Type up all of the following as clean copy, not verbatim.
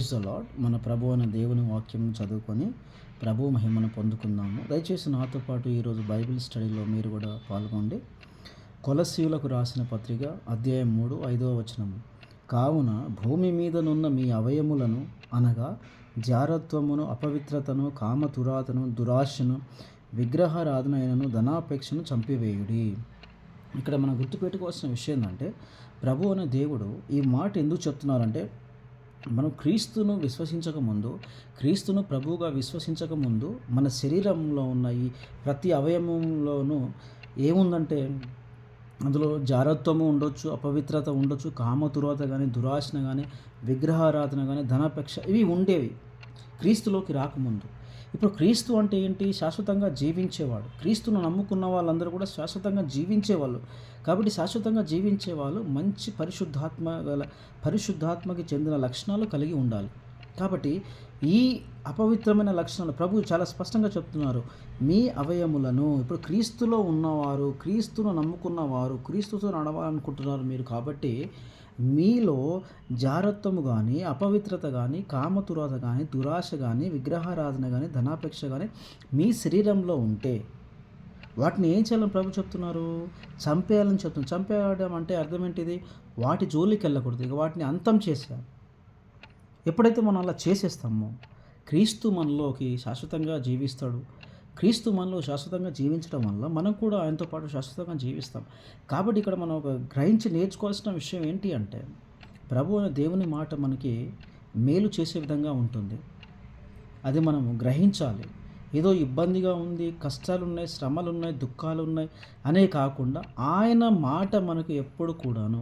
Praise the lord. మన ప్రభు అయిన దేవుని వాక్యం చదువుకొని ప్రభు మహిమను పొందుకుందాము. దయచేసి నాతో పాటు ఈరోజు బైబిల్ స్టడీలో మీరు కూడా పాల్గొండి. కొలస్సీయులకు రాసిన పత్రిక అధ్యాయం 3 5వ వచనము. కావున భూమి మీదనున్న మీ అవయములను అనగా జారత్వమును, అపవిత్రతను, కామతురాతను, దురాశను, విగ్రహారాధనైనను, ధనాపేక్షను చంపివేయుడి. ఇక్కడ మనం గుర్తుపెట్టుకోవాల్సిన విషయం ఏంటంటే, ప్రభు అనే దేవుడు ఈ మాట ఎందుకు చెప్తున్నారంటే, మనం క్రీస్తును విశ్వసించకముందు, క్రీస్తును ప్రభువుగా విశ్వసించకముందు మన శరీరంలో ఉన్న ఈ ప్రతి అవయవంలోనూ ఏముందంటే, అందులో జారత్వము ఉండొచ్చు, అపవిత్రత ఉండొచ్చు, కామతురత కానీ, దురాశన కానీ, విగ్రహారాధన కానీ, ధనాపేక్ష ఇవి ఉండేవి క్రీస్తులోకి రాకముందు. ఇప్పుడు క్రీస్తు అంటే ఏంటి? శాశ్వతంగా జీవించేవాడు. క్రీస్తును నమ్ముకున్న వాళ్ళందరూ కూడా శాశ్వతంగా జీవించేవాళ్ళు. కాబట్టి శాశ్వతంగా జీవించే వాళ్ళు మంచి పరిశుద్ధాత్మకి చెందిన లక్షణాలు కలిగి ఉండాలి. కాబట్టి ఈ అపవిత్రమైన లక్షణాలు ప్రభు చాలా స్పష్టంగా చెప్తున్నారు. మీ అవయములను, ఇప్పుడు క్రీస్తులో ఉన్నవారు, క్రీస్తును నమ్ముకున్నవారు, క్రీస్తుతో నడవాలనుకుంటున్నారు మీరు. కాబట్టి మీలో జారత్వము కానీ, అపవిత్రత కానీ, కామతురాత కానీ, దురాశ కానీ, విగ్రహారాధన కానీ, ధనాపేక్ష కానీ మీ శరీరంలో ఉంటే వాటిని ఏం చేయాలని ప్రభు చెప్తున్నారు? చంపేయాలని చెప్తున్నారు. చంపేయడం అంటే అర్థం ఏంటిది? వాటి జోలికి వెళ్ళకూడదు, ఇక వాటిని అంతం చేసేయాలి. ఎప్పుడైతే మనం అలా చేసేస్తామో క్రీస్తు మనలోకి శాశ్వతంగా జీవిస్తాడు. క్రీస్తు మనలో శాశ్వతంగా జీవించడం వల్ల మనం కూడా ఆయనతో పాటు శాశ్వతంగా జీవిస్తాం. కాబట్టి ఇక్కడ మనం ఒక గ్రహించి నేర్చుకోవాల్సిన విషయం ఏంటి అంటే, ప్రభు అనే దేవుని మాట మనకి మేలు చేసే విధంగా ఉంటుంది. అది మనము గ్రహించాలి. ఏదో ఇబ్బందిగా ఉంది, కష్టాలున్నాయి, శ్రమలున్నాయి, దుఃఖాలున్నాయి అనే కాకుండా ఆయన మాట మనకు ఎప్పుడు కూడాను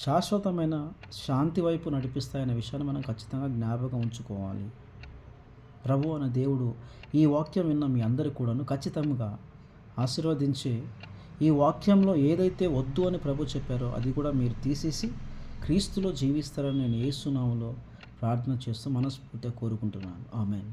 శాశ్వతమైన శాంతి వైపు నడిపిస్తాయనే విషయాన్ని మనం ఖచ్చితంగా జ్ఞాపకం ఉంచుకోవాలి. ప్రభు అనే దేవుడు ఈ వాక్యం విన్న మీ అందరికీ కూడాను ఖచ్చితంగా ఆశీర్వదించి, ఈ వాక్యంలో ఏదైతే వద్దు అని ప్రభు చెప్పారో అది కూడా మీరు తీసేసి క్రీస్తులో జీవిస్తారని నేను యేసు నామములో ప్రార్థన చేస్తూ మనస్ఫూర్తిగా కోరుకుంటున్నాను. ఆమేన్.